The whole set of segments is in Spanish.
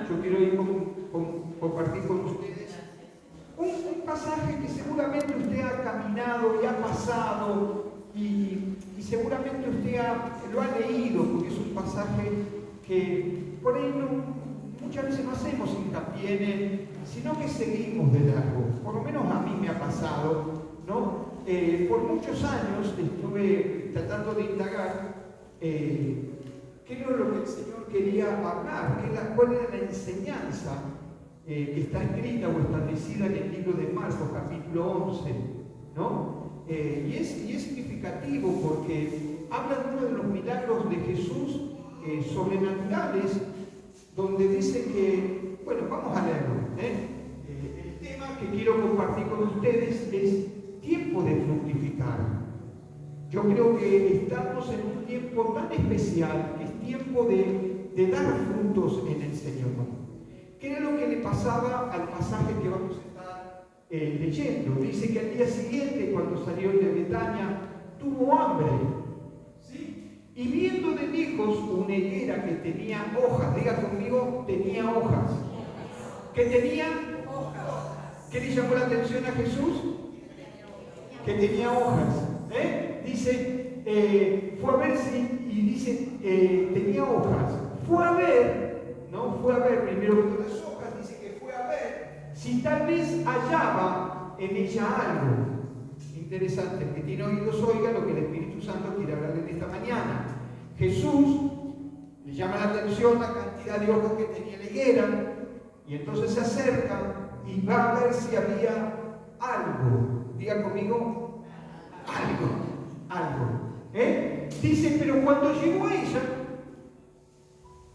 yo quiero ir compartir con ustedes un pasaje que seguramente usted ha caminado y ha pasado y seguramente usted lo ha leído, porque es un pasaje que por ahí muchas veces no hacemos hincapié en él, sino que seguimos de largo. Por lo menos a mí me ha pasado, ¿no? Por muchos años estuve tratando de indagar qué era lo que el Señor quería hablar, cuál era la enseñanza que está escrita o establecida en el libro de Marcos, capítulo 11, ¿no? Y es significativo porque habla de uno de los milagros de Jesús sobrenaturales, donde dice que, bueno, vamos a leerlo, el tema que quiero compartir con ustedes es tiempo de fructificar. Yo creo que estamos en un tiempo tan especial, que es tiempo de dar frutos en el Señor. ¿Qué era lo que le pasaba al pasaje que vamos a estar leyendo? Dice que al día siguiente, cuando salió de Betania, tuvo hambre. ¿Sí? Y viendo de lejos una higuera que tenía hojas, diga conmigo, tenía hojas. ¿Qué tenía? Hojas. ¿Qué le llamó la atención a Jesús? Que tenía hojas. Dice, fue a ver y dice, tenía hojas. Fue a ver primero que todas las hojas, dice que fue a ver si tal vez hallaba en ella algo. Interesante, el que tiene oídos oiga lo que el Espíritu Santo quiere hablar en esta mañana. Jesús le llama la atención la cantidad de hojas que tenía la higuera, y entonces se acerca y va a ver si había algo. Diga conmigo, algo. Dice, pero cuando llegó a ella,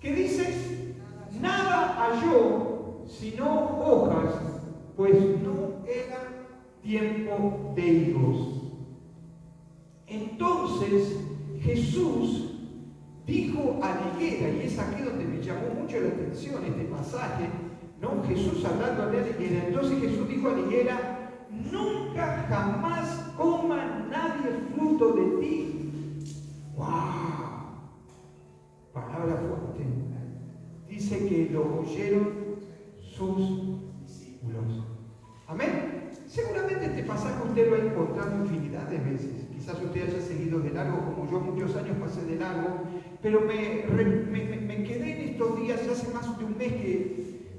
¿qué dice? Nada halló sino hojas, pues no era tiempo de higos. Entonces Jesús dijo a la higuera, y es aquí donde me llamó mucho la atención este pasaje, ¿no? Jesús hablando a la higuera. Entonces Jesús dijo a la higuera: nunca jamás coma nadie fruto de ti. ¡Wow! Palabra fuerte. Dice que lo oyeron sus discípulos. Amén. Seguramente este pasaje usted lo ha encontrado infinidad de veces. Quizás usted haya seguido de largo, como yo muchos años pasé de largo, pero me quedé en estos días, ya hace más de un mes que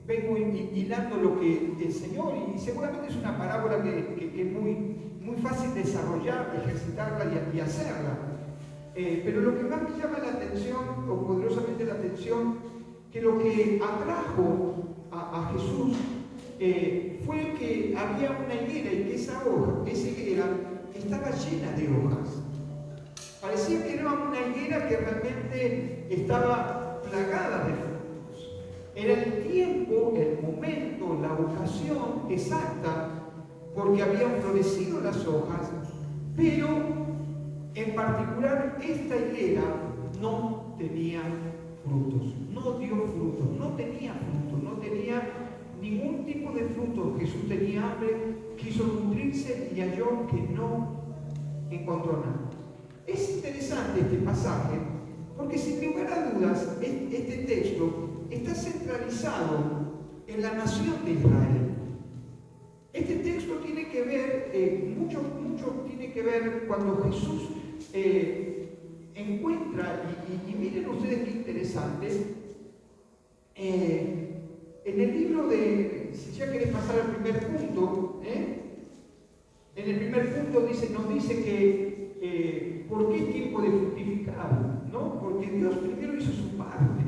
vengo hilando lo que el Señor, y seguramente es una parábola que es muy fácil desarrollar, ejercitarla y hacerla. Pero lo que más me llama la atención, o poderosamente la atención, que lo que atrajo a Jesús fue que había una higuera y que esa higuera estaba llena de hojas. Parecía que era una higuera que realmente estaba plagada de frutos. Era el tiempo, el momento, la ocasión exacta, porque habían florecido las hojas, pero en particular esta higuera no tenía frutos, no dio frutos, no tenía frutos, no tenía ningún tipo de fruto. Jesús tenía hambre, quiso nutrirse y halló que no encontró nada. Es interesante este pasaje porque, sin lugar a dudas, este texto está centralizado en la nación de Israel. Este texto tiene que ver, mucho tiene que ver cuando Jesús encuentra, y miren ustedes qué interesante, en el libro de, si ya querés pasar al primer punto, en el primer punto nos dice que ¿por qué es tiempo de fructificar? ¿No? Porque Dios primero hizo su parte.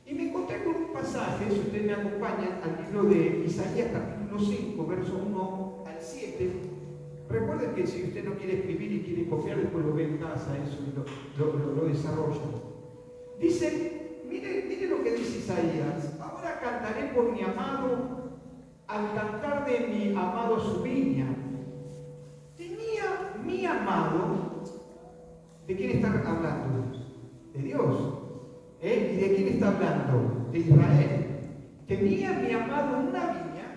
Y me encontré con un pasaje, si ustedes me acompañan, al libro de Isaías capítulo 5, verso 1 al 7. Recuerden que si usted no quiere escribir y quiere copiar, después lo ve en casa, eso, y lo desarrolla. Dice, mire lo que dice Isaías: ahora cantaré por mi amado, al cantar de mi amado su viña. Tenía mi amado, ¿de quién está hablando? De Dios. ¿Y de quién está hablando? De Israel. Tenía mi amado una viña,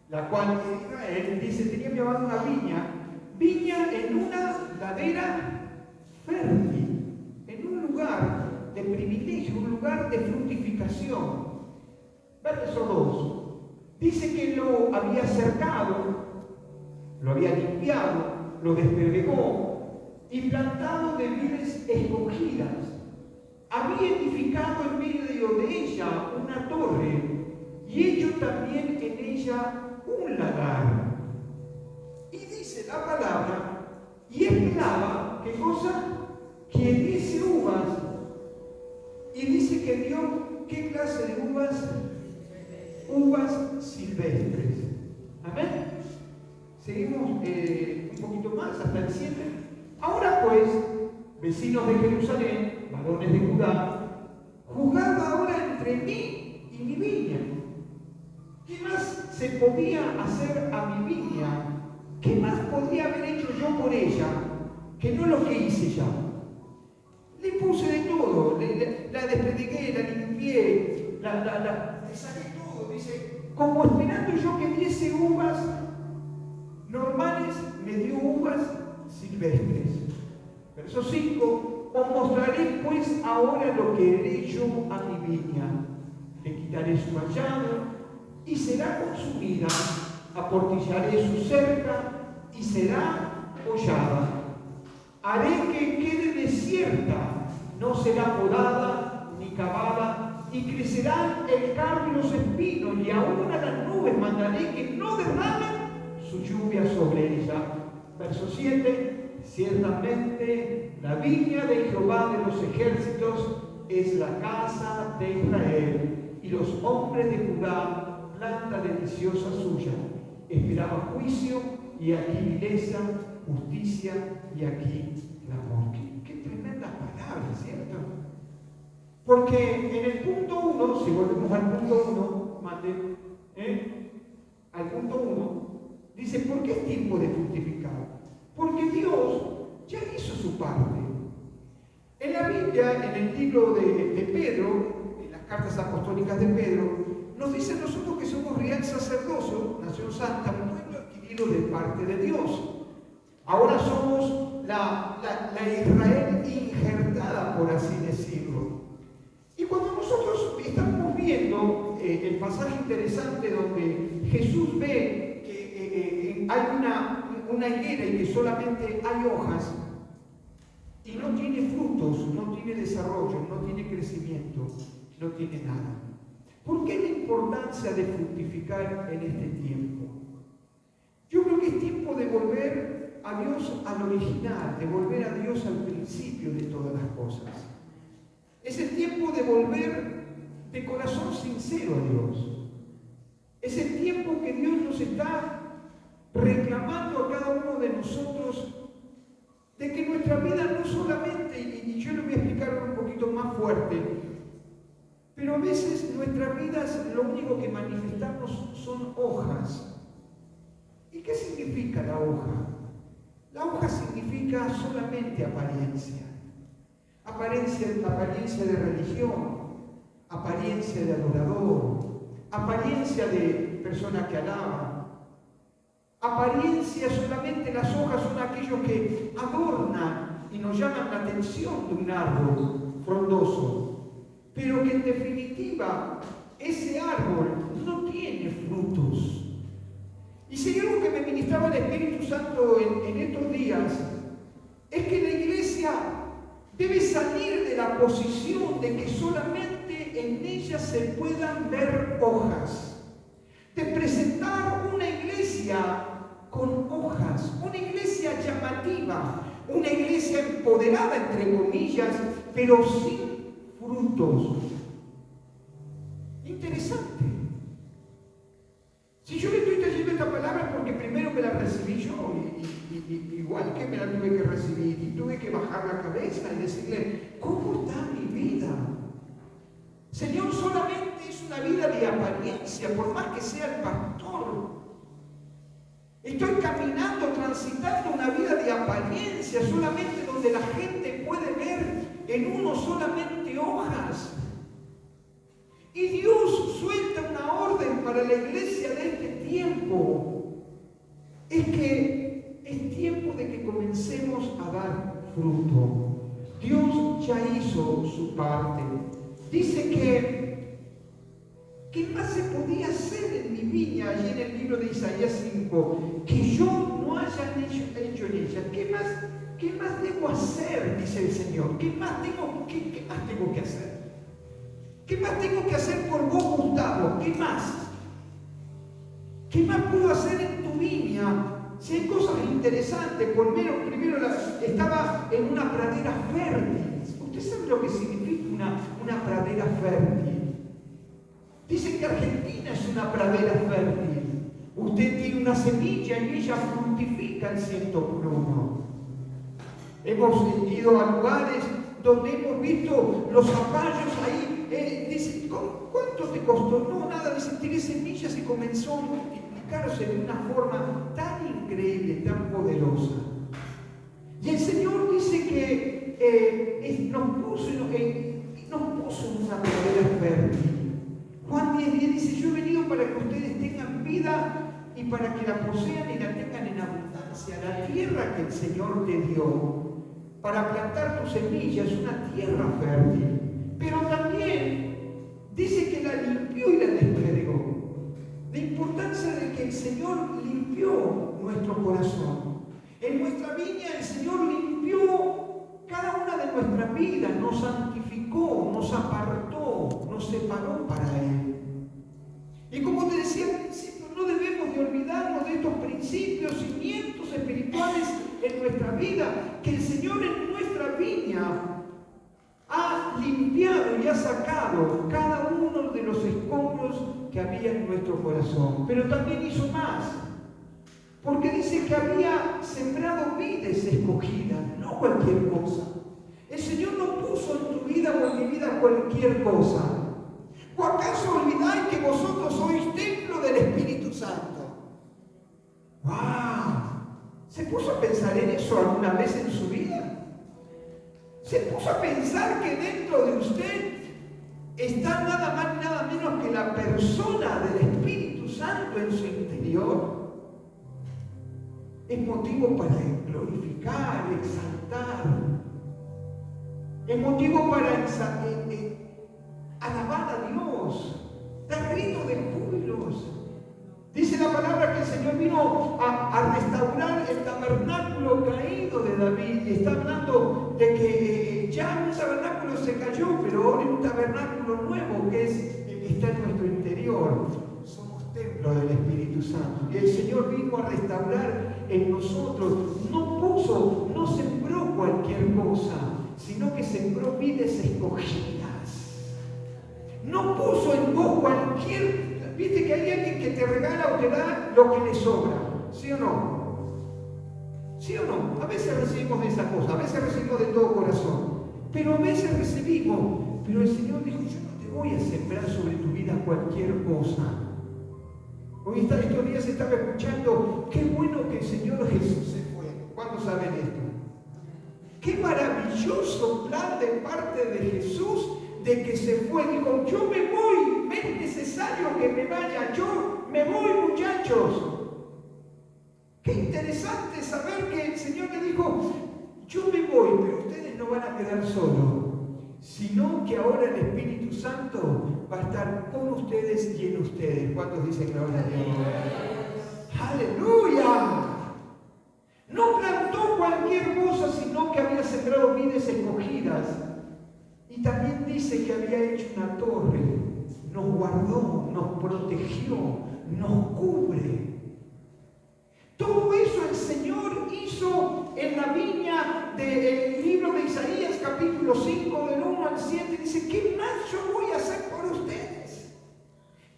la cual Israel dice, tenía mi amado una viña en una ladera fértil, en un lugar de privilegio, un lugar de fructificación. verso 2, dice que lo había cercado, lo había limpiado, lo despedregó y plantado de vides escogidas. Había edificado en medio de ella una torre y hecho también en ella un lagar. Y dice la palabra, y esperaba, ¿qué cosa? Que diese uvas. Y dice que dio, ¿qué clase de uvas? Uvas silvestres. Amén. Seguimos un poquito más hasta el 7. Ahora pues, vecinos de Jerusalén, varones de Judá, juzgad ahora entre mí y mi viña. ¿Qué más se podía hacer a mi viña? ¿Qué más podría haber hecho yo por ella que no lo que hice ya? Le puse de todo, la despedigué, la limpié, le saqué todo. Dice, como esperando yo que diese uvas normales, me dio uvas silvestres. Verso 5, os mostraré pues ahora lo que haré yo a mi viña. Le quitaré su machado y será consumida, aportillaré su cerca y será hollada. Haré que quede desierta, no será podada ni cavada, y crecerán el cardo y los espinos, y aún a las nubes mandaré que no derramen su lluvia sobre ella. Verso 7, ciertamente la viña de Jehová de los ejércitos es la casa de Israel, y los hombres de Judá planta deliciosa suya. Esperaba juicio, y aquí vileza, justicia, y aquí clamor. Qué tremendas palabras, ¿cierto? Porque en el punto 1, si volvemos al punto 1, mate, al punto 1, dice, ¿por qué es tiempo de fructificar? Porque Dios ya hizo su parte. En la Biblia, en el libro de Pedro, en las cartas apostólicas de Pedro, nos dice a nosotros que somos real sacerdocio, nación santa, pueblo adquirido de parte de Dios. Ahora somos la Israel injertada, por así decirlo. Y cuando nosotros estamos viendo el pasaje interesante donde Jesús ve que hay una higuera y que solamente hay hojas y no tiene frutos, no tiene desarrollo, no tiene crecimiento, no tiene nada. ¿Por qué la importancia de fructificar en este tiempo? Yo creo que es tiempo de volver a Dios al original, de volver a Dios al principio de todas las cosas. Es el tiempo de volver de corazón sincero a Dios. Es el tiempo que Dios nos está reclamando a cada uno de nosotros de que nuestra vida no solamente, y yo lo voy a explicar un poquito más fuerte, pero a veces nuestras vidas lo único que manifestamos son hojas. ¿Y qué significa la hoja? La hoja significa solamente apariencia. Apariencia de religión, apariencia de adorador, apariencia de persona que alaba. Apariencia, solamente las hojas son aquellos que adornan y nos llaman la atención de un árbol frondoso, pero que en definitiva ese árbol no tiene frutos. Y si hay algo que me ministraba el Espíritu Santo en estos días, es que la iglesia debe salir de la posición de que solamente en ella se puedan ver hojas, de presentar una iglesia con hojas, una iglesia llamativa, una iglesia empoderada, entre comillas, pero sin frutos. Interesante. Si yo le estoy trayendo esta palabra es porque primero me la recibí yo, y igual que me la tuve que recibir, y tuve que bajar la cabeza y decirle, ¿cómo está mi vida? Señor, solamente es una vida de apariencia, por más que sea el pastor. Estoy caminando, transitando una vida de apariencia, solamente donde la gente puede ver en uno solamente hojas. Y Dios suelta una orden para la iglesia de este tiempo. Es que es tiempo de que comencemos a dar fruto. Dios ya hizo su parte. Dice que ¿Qué más se podía hacer en mi viña, allí en el libro de Isaías 5, que yo no haya hecho en ella? ¿Qué más debo hacer? Dice el Señor. ¿Qué más tengo que hacer? ¿Qué más tengo que hacer por vos, Gustavo? ¿Qué más? ¿Qué más puedo hacer en tu viña? Si hay cosas interesantes, primero estaba en una pradera fértil. ¿Usted sabe lo que significa una pradera fértil? Dicen que Argentina es una pradera fértil. Usted tiene una semilla y ella fructifica el 100%. Hemos ido a lugares donde hemos visto los zapallos ahí. Dicen, ¿cuánto te costó? No, nada, dice, tiré semillas y comenzó a multiplicarse de una forma tan increíble, tan poderosa. Y el Señor dice que nos puso en una pradera fértil. Juan 10:10 dice, yo he venido para que ustedes tengan vida y para que la posean y la tengan en abundancia. La tierra que el Señor te dio para plantar tu semilla es una tierra fértil. Pero también dice que la limpió y la desplegó. La importancia de que el Señor limpió nuestro corazón. En nuestra viña el Señor limpió cada una de nuestras vidas, nos santificó, nos apartó, nos separó para Él. Y como te decía al principio, no debemos de olvidarnos de estos principios, cimientos espirituales en nuestra vida, que el Señor en nuestra viña ha limpiado y ha sacado cada uno de los escombros que había en nuestro corazón. Pero también hizo más, porque dice que había sembrado vides escogidas, no cualquier cosa. El Señor no puso en tu vida o en mi vida cualquier cosa. ¿O acaso olvidáis que vosotros sois templo del Espíritu Santo? ¡Wow! ¿Se puso a pensar en eso alguna vez en su vida? ¿Se puso a pensar que dentro de usted está nada más, nada menos que la persona del Espíritu Santo en su interior? Es motivo para glorificar, exaltar. Es motivo para alabar a Dios, dar gritos de júbilos. Dice la palabra que el Señor vino a restaurar el tabernáculo caído de David. Y está hablando de que ya un tabernáculo se cayó, pero ahora hay un tabernáculo nuevo que es el que está en nuestro interior. Somos templo del Espíritu Santo. Y el Señor vino a restaurar en nosotros. No sembró cualquier cosa, sino que sembró vides escogidas. No puso en vos cualquier... Viste que hay alguien que te regala o te da lo que le sobra, ¿sí o no? ¿Sí o no? A veces recibimos de esa cosa, a veces recibimos de todo corazón, pero a veces recibimos. Pero el Señor dijo, yo no te voy a sembrar sobre tu vida cualquier cosa. Hoy estos días estaba escuchando, qué bueno que el Señor Jesús se fue. ¿Cuántos saben esto? Qué maravilloso plan de parte de Jesús de que se fue. Dijo, yo me voy, me es necesario que me vaya, yo me voy, muchachos. Qué interesante saber que el Señor le dijo, yo me voy, pero ustedes no van a quedar solos, sino que ahora el Espíritu Santo va a estar con ustedes y en ustedes. ¿Cuántos dicen gloria a Dios? ¡Aleluya! No plantó cualquier cosa, sino que había sembrado vides escogidas. Y también dice que había hecho una torre, nos guardó, nos protegió, nos cubre. Todo eso el Señor hizo en la viña del libro de Isaías, capítulo 5, del 1 al 7. Dice, ¿qué más yo voy a hacer por ustedes?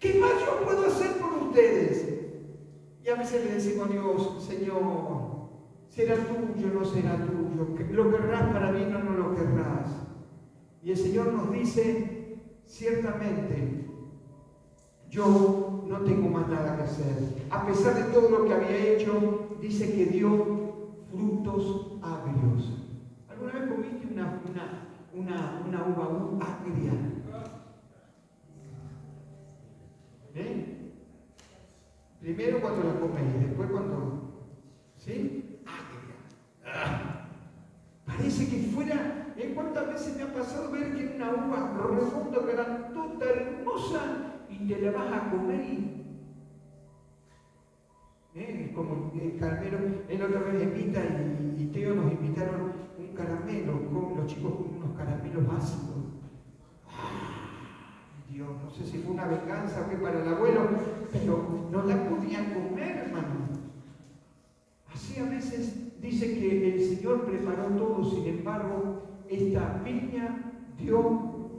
¿Qué más yo puedo hacer por ustedes? Y a veces le decimos a Dios, Señor, será tuyo, no será tuyo, lo querrás para mí, no lo querrás. Y el Señor nos dice, ciertamente, yo no tengo más nada que hacer. A pesar de todo lo que había hecho, dice que dio frutos agrios. ¿Alguna vez comiste una uva agria? Primero cuando la coméis, después cuando... ¿Sí? Agria. Parece que fuera... ¿Cuántas veces me ha pasado ver que una uva redonda, grandota, hermosa, y te la vas a comer como el caramelo, él otra vez invita y Teo nos invitaron un caramelo, con los chicos con unos caramelos ácidos. Dios, no sé si fue una venganza o qué para el abuelo, pero no la podían comer, hermano. Así a veces dice que el Señor preparó todo, sin embargo, esta viña dio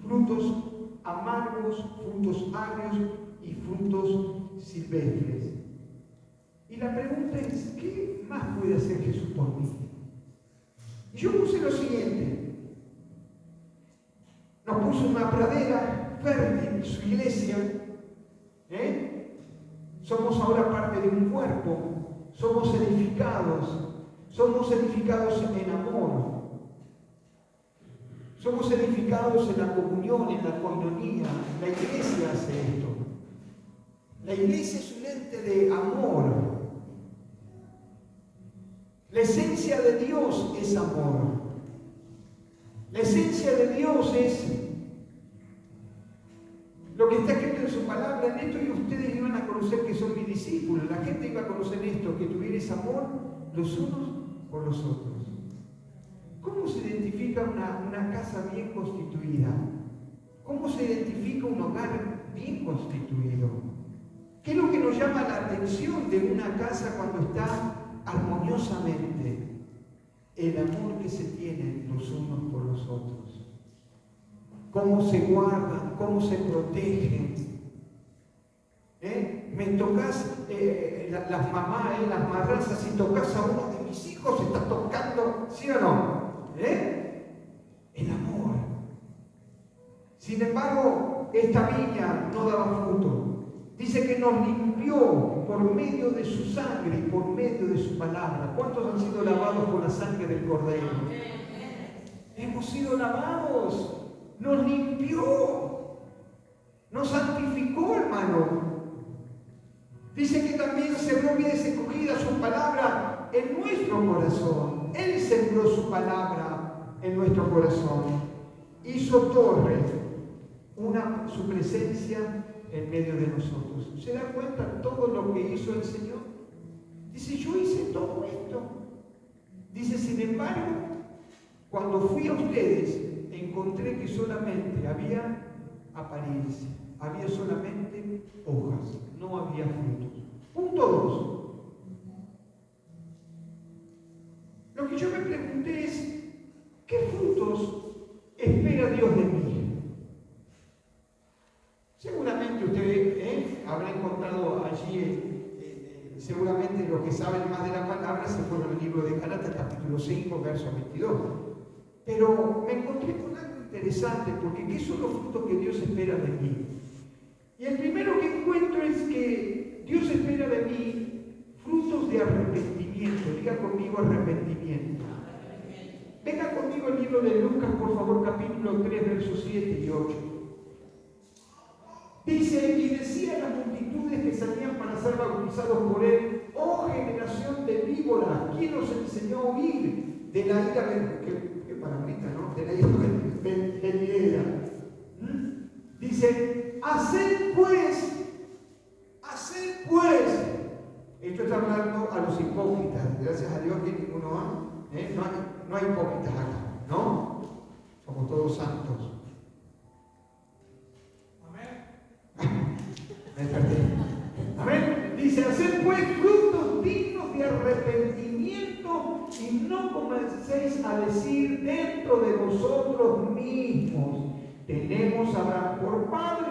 frutos amargos, frutos agrios y frutos silvestres. Y la pregunta es, ¿qué más puede hacer Jesús por mí? Y yo puse lo siguiente. Nos puso una pradera fértil, su iglesia. Somos ahora parte de un cuerpo. Somos edificados en amor. Somos edificados en la comunión, en la coinonía. La iglesia hace esto. La iglesia es un ente de amor. La esencia de Dios es amor. La esencia de Dios es lo que está escrito en su palabra. En esto y ustedes iban a conocer que son mis discípulos. La gente iba a conocer esto, que tuvierais amor los unos por los otros. ¿Cómo se identifica una casa bien constituida? ¿Cómo se identifica un hogar bien constituido? ¿Qué es lo que nos llama la atención de una casa cuando está armoniosamente? El amor que se tienen los unos por los otros. Cómo se guardan, cómo se protegen. Me tocas, las mamás, las madrazas, si tocas a uno de mis hijos, estás tocando, ¿sí o no? El amor. Sin embargo, esta viña no daba fruto. Dice que nos limpió por medio de su sangre y por medio de su palabra. ¿Cuántos han sido lavados por la sangre del Cordero? Hemos sido lavados. Nos limpió. Nos santificó, hermano. Dice que también sembró vides escogidas su palabra en nuestro corazón. Él sembró su palabra en nuestro corazón. Hizo torre, su presencia en medio de nosotros. ¿Se da cuenta todo lo que hizo el Señor? Dice, yo hice todo esto. Dice, sin embargo, cuando fui a ustedes, encontré que solamente había apariencia, había solamente hojas, no había frutos. Punto 2. Lo que yo me pregunté es, ¿qué frutos espera Dios de mí? Seguramente ustedes habrán encontrado allí, seguramente los que saben más de la palabra se fueron al libro de Gálatas, capítulo 5, verso 22. Pero me encontré con algo interesante, porque ¿qué son los frutos que Dios espera de mí? Y el primero que encuentro es que Dios espera de mí frutos de arrepentimiento. Diga conmigo arrepentimiento. Venga conmigo el libro de Lucas, por favor, capítulo 3, versos 7 y 8. Dice, y decía a las multitudes que salían para ser bautizados por él, oh generación de víboras, ¿quién os enseñó a huir de la ira qué palabrita, ¿no? De la ira venidera? Dice, haced pues, esto está hablando a los hipócritas, gracias a Dios que ninguno hay, no hay hipócritas acá, ¿no? Somos todos santos. Amén. Dice, haced pues frutos dignos de arrepentimiento y no comencéis a decir dentro de vosotros mismos, tenemos a Abraham por padre,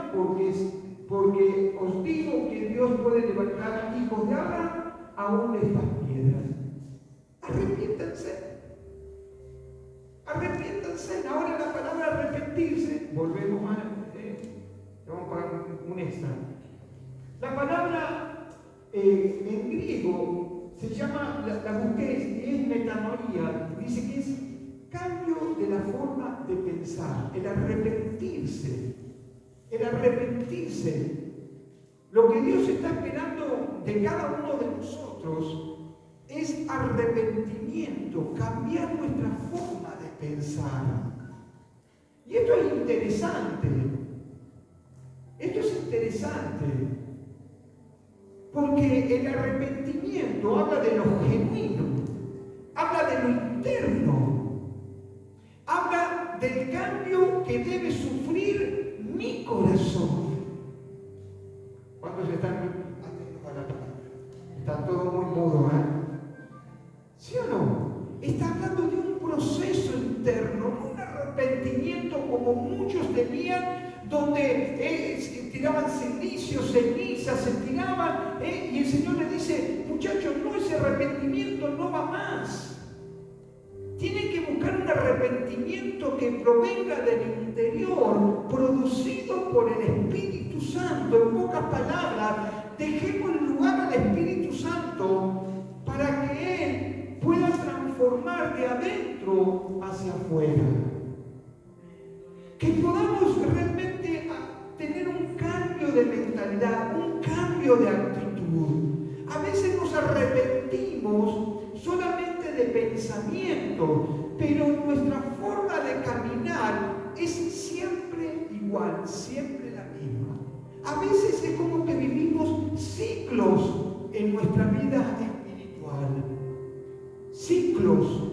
porque os digo que Dios puede levantar hijos de Abraham aún de estas piedras. Arrepiéntanse. Ahora la palabra arrepentirse, volvemos vamos a pagar un extra. La palabra en griego se llama, la busqué, es metanoia, dice que es cambio de la forma de pensar, el arrepentirse. Lo que Dios está esperando de cada uno de nosotros es arrepentimiento, cambiar nuestra forma de pensar. Y esto es interesante. Esto es interesante, porque el arrepentimiento habla de lo genuino, habla de lo interno, habla del cambio que debe sufrir mi corazón. ¿Cuántos están atentos a la palabra? Está todo muy mudo, ¿sí o no? Está hablando de un proceso interno, no un arrepentimiento como muchos tenían, donde tiraban silicios, cenizas, se tiraban, y el Señor le dice: muchachos, no, ese arrepentimiento no va más. Tienen que buscar un arrepentimiento que provenga del interior, producido por el Espíritu Santo. En pocas palabras, dejemos lugar al Espíritu Santo para que Él pueda transformar de adentro hacia afuera. Que podamos realmente tener un cambio de mentalidad, un cambio de actitud. A veces nos arrepentimos solamente de pensamiento, pero nuestra forma de caminar es siempre igual, siempre la misma. A veces es como que vivimos ciclos en nuestra vida espiritual, ciclos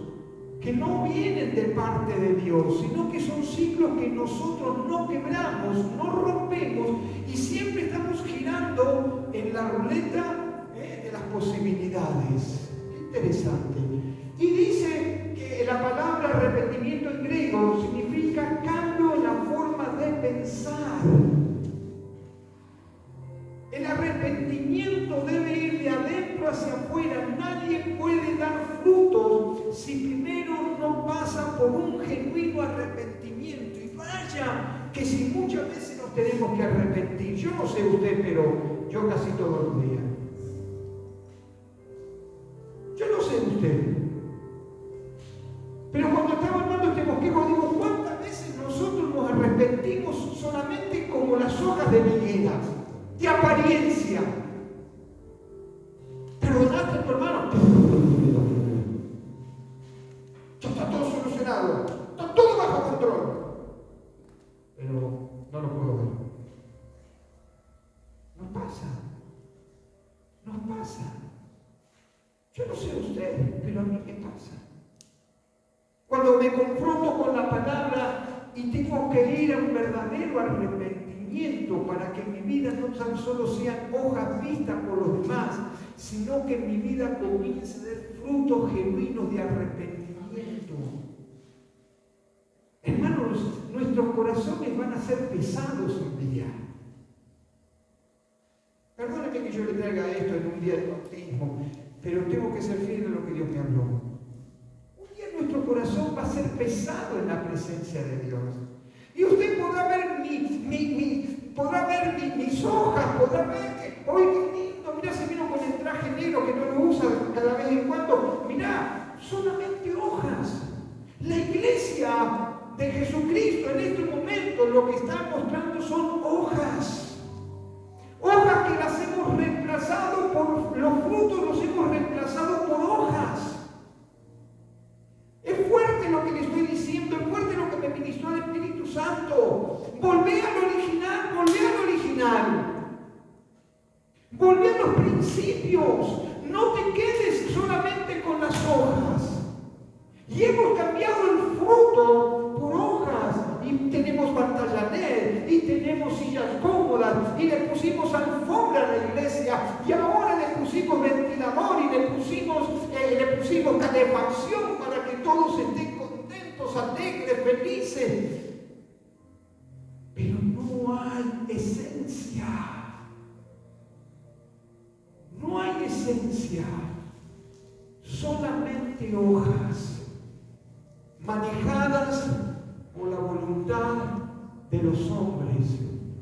que no vienen de parte de Dios, sino que son ciclos que nosotros no quebramos, no rompemos, y siempre estamos girando en la ruleta de las posibilidades. Qué interesante. Y dice que la palabra arrepentimiento en griego significa cambio en la forma de pensar. El arrepentimiento debe ir de adentro hacia afuera. Nadie puede dar frutos si primero no pasa por un genuino arrepentimiento. Y vaya que si muchas veces nos tenemos que arrepentir. Yo no sé usted, pero yo casi todos los días. Yo no sé usted. Pero cuando estaba armando este bosquejo, digo, ¿cuántas veces nosotros nos arrepentimos solamente como las hojas de la higuera? De apariencia. ¿Perdonaste a tu hermano? Ya está todo solucionado, está todo bajo control, pero no lo puedo ver. Nos pasa. Yo no sé usted, pero a mí me pasa. Cuando me confronto con la palabra y tengo que ir a un verdadero arrepentimiento para que mi vida no tan solo sean hojas vistas por los demás, sino que mi vida comience a dar frutos genuinos de arrepentimiento. Hermanos, nuestros corazones van a ser pesados un día. Perdóname que yo le traiga esto en un día de bautismo, pero tengo que ser fiel a lo que Dios me habló. Un día nuestro corazón va a ser pesado en la presencia de Dios. Y usted podrá ver mis hojas, podrá ver que hoy qué lindo, mirá, se vino con el traje negro que no lo usa cada vez en cuando. Mirá, solamente hojas. La iglesia de Jesucristo en este momento lo que está mostrando son hojas. Hojas que las hemos reemplazado por los frutos, los hemos reemplazado por hojas. Es fuerte lo que le estoy diciendo, es fuerte lo que me ministró el Espíritu Santo. Volvé al original, volvé a los principios. No te quedes solamente con las hojas. Y hemos cambiado el fruto por hojas. Y tenemos pantalla LED, y tenemos sillas cómodas, y le pusimos alfombra a la iglesia, y ahora le pusimos ventilador, y le pusimos calefacción para que todos estén contentos, alegres, felices. Pero no hay esencia. No hay esencia. Solamente hojas manejadas por la voluntad de los hombres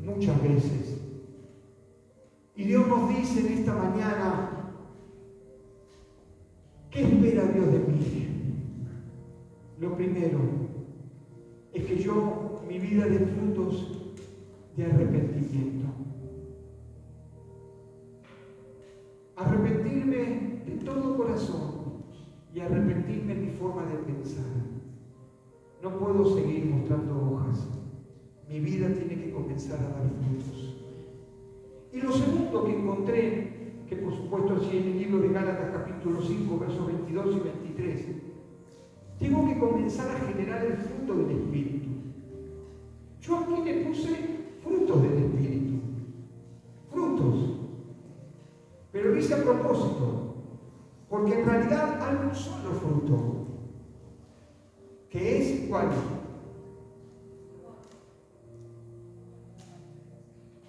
muchas veces. Y Dios nos dice en esta mañana, ¿qué espera Dios de mí? Lo primero es que mi vida dé frutos de arrepentimiento. Arrepentirme de todo corazón y arrepentirme en mi forma de pensar. No puedo seguir mostrando hojas. Mi vida tiene que comenzar a dar frutos. encontré, que por supuesto así en el libro de Gálatas capítulo 5, versos 22 y 23, tengo que comenzar a generar el fruto del Espíritu. Yo aquí le puse frutos del Espíritu, frutos, pero lo hice a propósito, porque en realidad hay un solo fruto, que es ¿cuál?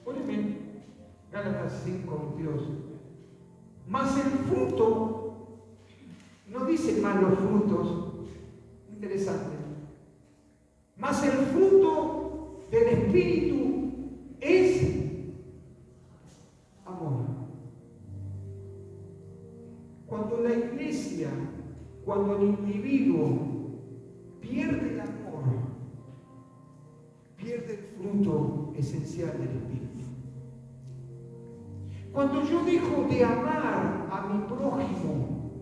Poneme Gálatas 5, 22. Mas el fruto, no dice malos frutos, interesante. Mas el fruto del Espíritu es amor. Cuando la iglesia, cuando el individuo pierde el amor, pierde el fruto esencial del Espíritu. Cuando yo dejo de amar a mi prójimo,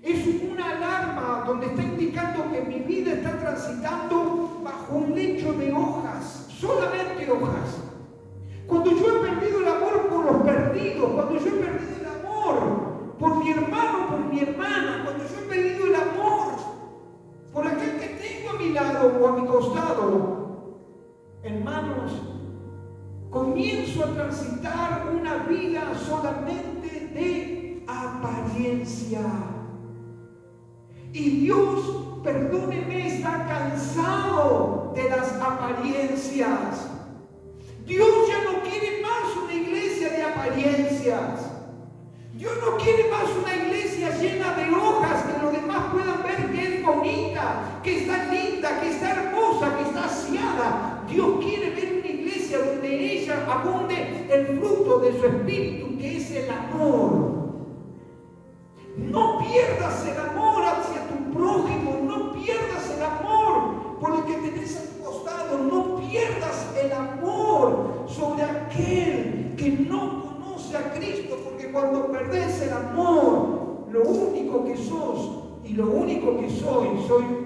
es una alarma donde está indicando que mi vida está transitando bajo un lecho de hojas, solamente hojas. Cuando yo he perdido el amor por los perdidos, cuando yo he perdido el amor por mi hermano, por mi hermana, cuando yo he perdido el amor por aquel que tengo a mi lado o a mi costado, hermanos, comienzo a transitar una vida solamente de apariencia. Y Dios, perdóneme, está cansado de las apariencias. Dios ya no quiere más una iglesia de apariencias. Dios no quiere más una iglesia llena de hojas, que los demás puedan ver que es bonita, que está linda, que está hermosa, que está aseada. Dios quiere ver una iglesia donde ella abunde el fruto de su espíritu, que es el amor. No pierdas el amor hacia tu prójimo, no pierdas el amor por el que tenés a tu costado, no pierdas el amor sobre aquel que no conoce a Cristo, porque cuando perdés el amor, lo único que sos y lo único que soy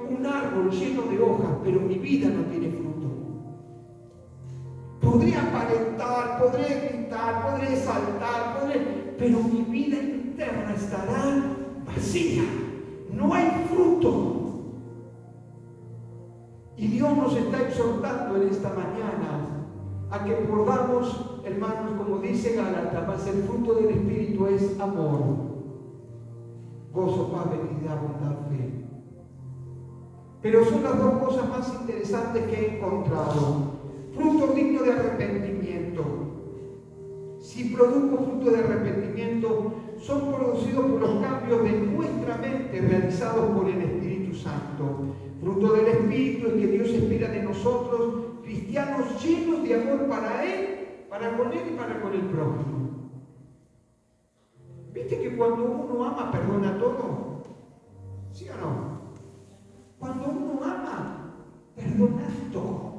un árbol lleno de hojas, pero mi vida no tiene fruto. Podré aparentar, podré gritar, podré saltar, pero mi vida interna estará vacía. No hay fruto. Y Dios nos está exhortando en esta mañana a que podamos, hermanos, como dice Gálatas, mas el fruto del Espíritu es amor, gozo, paz, benignidad, bondad, fe. Pero son las dos cosas más interesantes que he encontrado. Fruto digno de arrepentimiento. Si produzco fruto de arrepentimiento, son producidos por los cambios de nuestra mente realizados por el Espíritu Santo. Fruto del Espíritu es que Dios espera de nosotros, cristianos llenos de amor para Él, para con Él y para con el prójimo. ¿Viste que cuando uno ama perdona todo? ¿Sí o no? Cuando uno ama, perdona todo.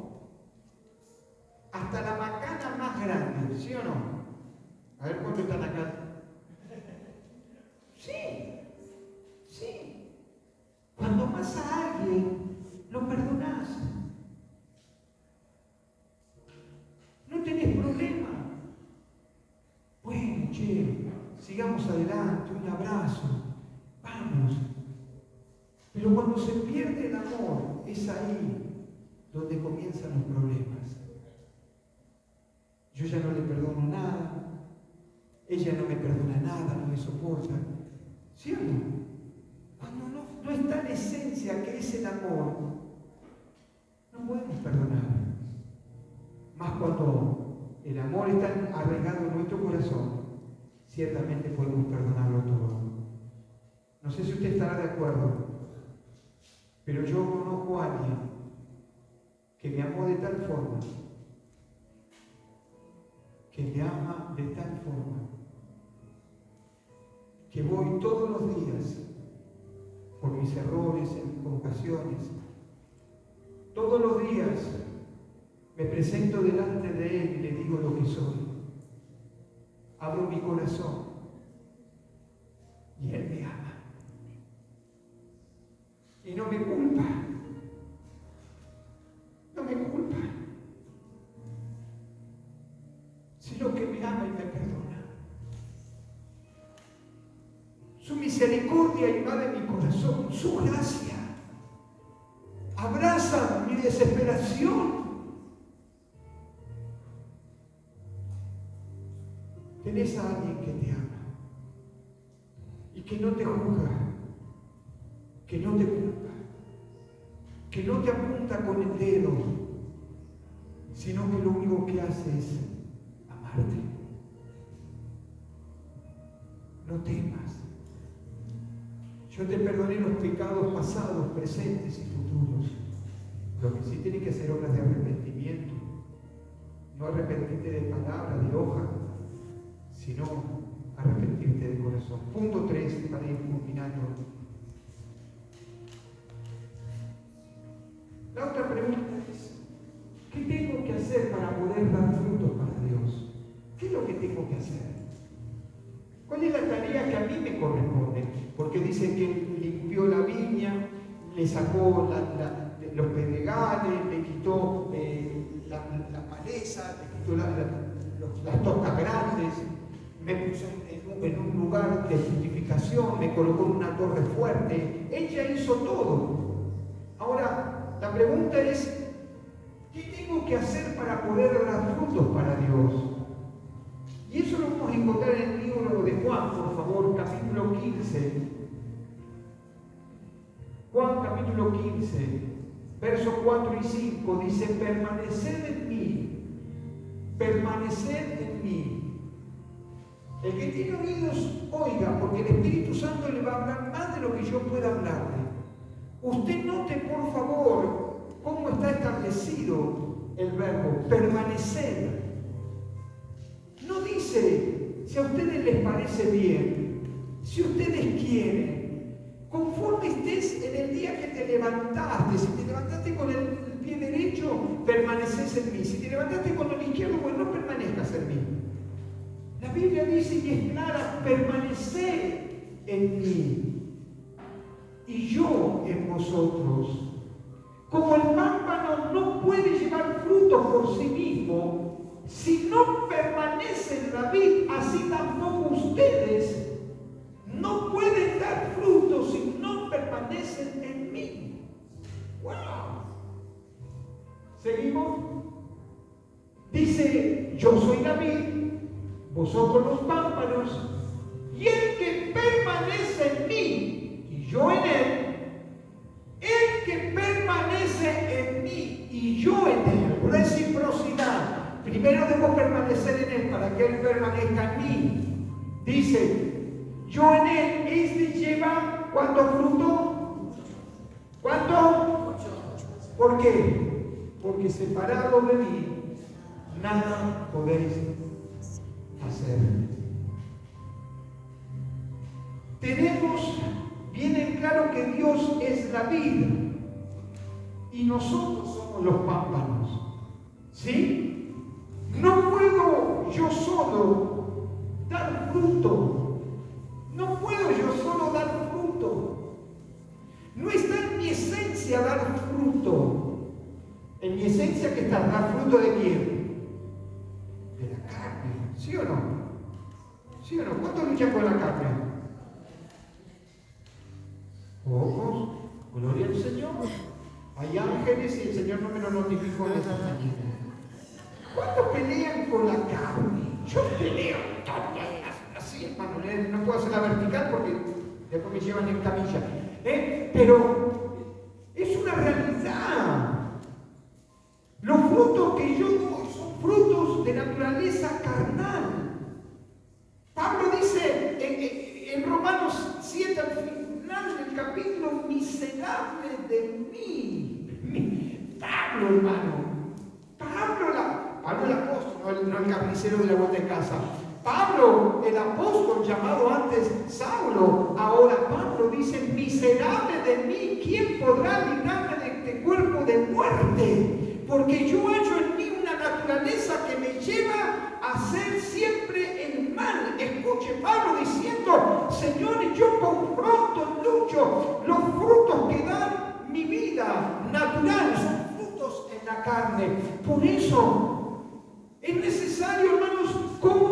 Hasta la macana más grande, ¿sí o no? A ver cuántos están acá. Sí, sí. Cuando amas a alguien, lo perdonás. No tenés problema. Bueno, che, sigamos adelante, un abrazo, vamos. Pero cuando se pierde el amor, es ahí donde comienzan los problemas. Yo ya no le perdono nada, ella no me perdona nada, no me soporta. ¿Sí o no? Cuando no está la esencia que es el amor, no podemos perdonar. Más cuando el amor está arraigado en nuestro corazón, ciertamente podemos perdonarlo todo. No sé si usted estará de acuerdo, pero yo conozco a alguien que me amó de tal forma, que me ama de tal forma, que voy todos los días, por mis errores, en mis ocasiones, todos los días me presento delante de Él y le digo lo que soy. Abro mi corazón y Él me ama. Y no me culpa. No me culpa. sino que me ama y me perdona. Su misericordia invade mi corazón, su gracia abraza mi desesperación. Tenés a alguien que te ama y que no te juzga, que no te culpa, que no te apunta con el dedo, sino que lo único que hace es amarte. No temas. Yo te perdoné los pecados pasados, presentes y futuros. Lo que sí tienes que hacer obras de arrepentimiento. No arrepentirte de palabra, de hoja, sino arrepentirte de corazón. Punto 3, para ir culminando. La otra pregunta es, ¿qué tengo que hacer para poder dar frutos para Dios? ¿Qué es lo que tengo que hacer? ¿Cuál es la tarea que a mí me corresponde? Porque dice que limpió la viña, le sacó los pedregales, le quitó la maleza, le quitó las tocas grandes, me puso en un lugar de fructificación, me colocó en una torre fuerte. Ella hizo todo. Ahora, la pregunta es, ¿qué tengo que hacer para poder dar frutos para Dios? Y eso lo vamos a encontrar en el libro de Juan, por favor, capítulo 15. Juan, capítulo 15, versos 4 y 5, dice, permaneced en mí, permaneced en mí. El que tiene oídos, oiga, porque el Espíritu Santo le va a hablar más de lo que yo pueda hablarle. Usted note, por favor, cómo está establecido el verbo, permanecer. No dice, si a ustedes les parece bien, si ustedes quieren, conforme estés en el día que te levantaste, si te levantaste con el pie derecho, permaneces en mí. Si te levantaste con el izquierdo, pues no permanezcas en mí. La Biblia dice y es clara, permaneced en mí y yo en vosotros. Como el pámpano no puede llevar frutos por sí mismo, si no permanece en la vid, así tampoco ustedes no pueden dar frutos si no permanecen en mí. ¡Wow! ¿Seguimos? Dice, yo soy la vid, vosotros los pámpanos, y el que permanece en mí y yo en él, el que permanece en mí y yo en él, reciprocidad. Primero debo permanecer en él para que él permanezca en mí. Dice, yo en él, este lleva ¿cuánto fruto? ¿Cuánto? ¿Por qué? Porque separado de mí, nada podéis hacer. Tenemos bien en claro que Dios es la vid y nosotros somos los pámpanos. ¿Sí? No puedo yo solo dar fruto. No puedo yo solo dar fruto. No está en mi esencia dar fruto. En mi esencia, ¿qué está? ¿Dar fruto de quién? De la carne. ¿Sí o no? ¿Sí o no? ¿Cuánto luchan con la carne? Pocos. Gloria al Señor. Hay ángeles y el Señor no me lo notificó en esta mañana. ¿Cuántos pelean con la carne? Yo peleo así, hermano. No puedo hacer la vertical porque después me llevan en camilla. Pero es una realidad. Los frutos que yo doy son frutos de naturaleza carnal. Pablo dice en Romanos 7, al final del capítulo, miserable de mí. Pablo, hermano. Pablo el apóstol, no el carnicero de la vuelta de casa. Pablo, el apóstol llamado antes Saulo, ahora Pablo dice, miserable de mí, ¿quién podrá librarme de este cuerpo de muerte? Porque yo hallo en mí una naturaleza que me lleva a hacer siempre el mal. Escuche Pablo diciendo, Señor, yo confronto, lucho, los frutos que dan mi vida natural son frutos en la carne. Por eso es necesario, hermanos,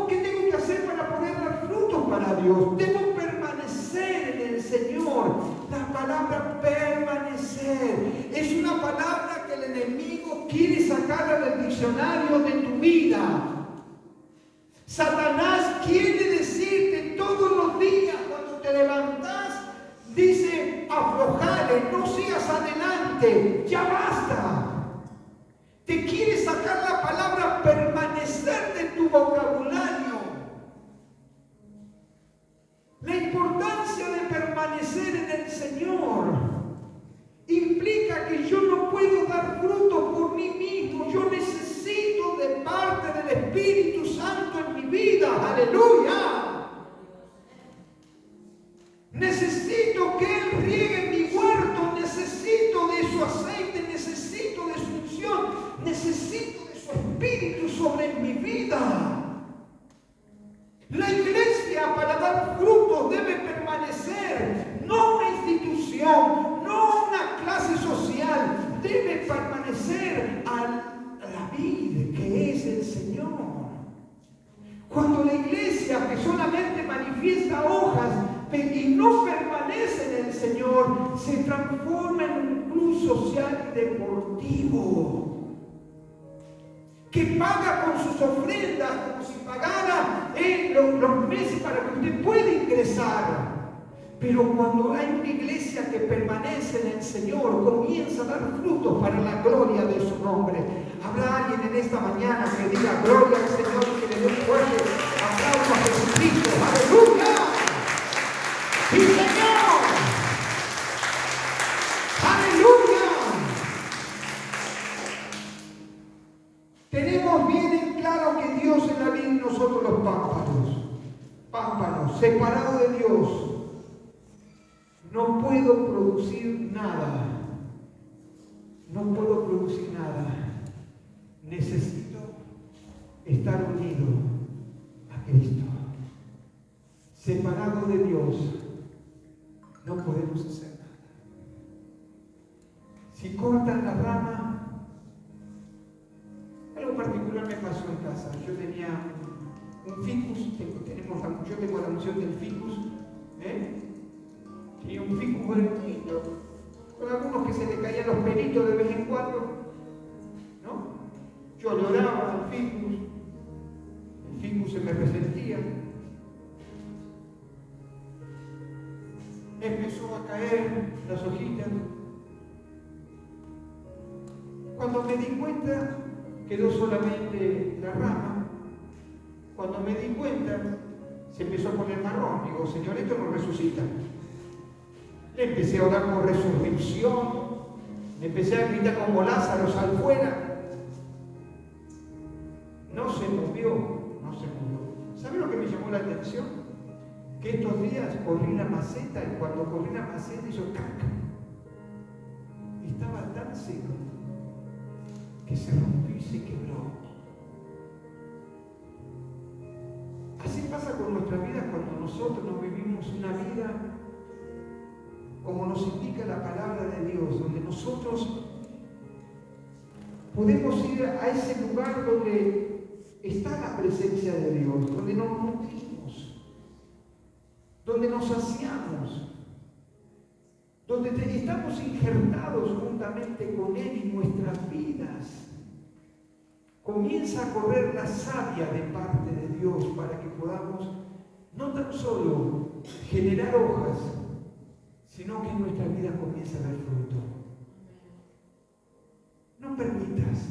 ¿Qué tengo que hacer para poder dar frutos para Dios? Debo permanecer en el Señor. La palabra permanecer es una palabra que el enemigo quiere sacarla del diccionario de tu vida. Satanás quiere decirte todos los días cuando te levantas, dice, aflojale, no sigas adelante, ya basta. Te quiere sacar la palabra permanecer de tu vocabulario. La importancia de permanecer en el Señor implica que yo no puedo dar fruto por mí mismo. Yo necesito de parte del Espíritu Santo en mi vida. ¡Aleluya! Necesito que Él riegue mi huerto. Necesito de su aceite. Necesito de su unción. Necesito de su Espíritu sobre mi vida. La iglesia, para dar frutos, debe permanecer, no una institución, no una clase social, debe permanecer a la vida que es el Señor. Cuando la iglesia, que solamente manifiesta hojas y no permanece en el Señor, se transforma en un club social y deportivo, que paga con sus ofrendas como si pagara los meses para que usted pueda ingresar. Pero cuando hay una iglesia que permanece en el Señor, comienza a dar frutos para la gloria de su nombre. Habrá alguien en esta mañana que diga gloria al Señor y que le dé un fuerte aplauso a Jesucristo. ¡Aleluya! ¡Sí, Señor! ¡Aleluya! Tenemos bien en claro que Dios es la vida y nosotros los pámpanos, separados de Dios. No puedo producir nada. No puedo producir nada. Necesito estar unido a Cristo. Separado de Dios, no podemos hacer nada. Si cortan la rama, algo particular me pasó en casa. Yo tenía un ficus, yo tengo la unción del ficus, y un ficus muy bonito, con algunos que se le caían los pelitos de vez en cuando, ¿no? Yo le oraba al ficus, el ficus se me resentía, empezó a caer las hojitas. Cuando me di cuenta, quedó solamente la rama. Cuando me di cuenta, se empezó a poner marrón. Digo, Señor, esto no resucita. Le empecé a orar por resurrección. Le empecé a gritar como Lázaro, sal fuera. No se movió. ¿Sabe lo que me llamó la atención? Que estos días corrí la maceta y cuando corrí la maceta hizo caca. Estaba tan seco que se rompió y se quebró. Así pasa con nuestra vida cuando nosotros no vivimos una vida como nos indica la palabra de Dios, donde nosotros podemos ir a ese lugar donde está la presencia de Dios, donde nos nutrimos, donde nos saciamos, donde estamos injertados juntamente con Él y nuestras vidas. Comienza a correr la savia de parte de Dios para que podamos no tan solo generar hojas, sino que nuestra vida comience a dar fruto. No permitas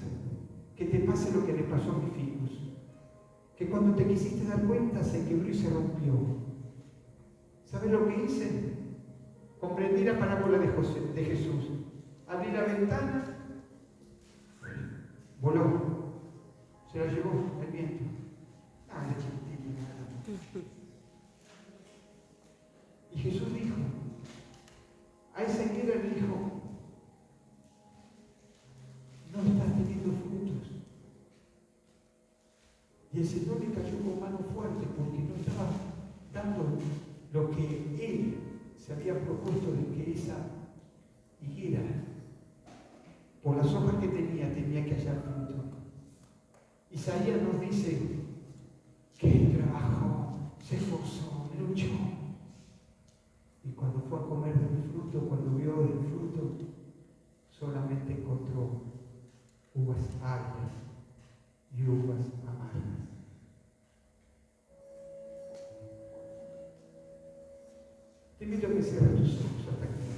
que te pase lo que le pasó a mi ficus, que cuando te quisiste dar cuenta se quebró y se rompió. ¿Sabes lo que hice? Comprendí la parábola de Jesús. Abrí la ventana, voló. Se la llevó el viento. Ah, la chiquitina. Y Jesús dijo, a esa higuera le dijo, no estás teniendo frutos. Y el Señor le cayó con mano fuerte porque no estaba dando lo que Él se había propuesto de que esa higuera, por las hojas que tenía que hallar fruto. Isaías nos dice fruto, solamente encontró uvas agrias y uvas amargas. Te invito a que cierres tus ojos hasta aquí.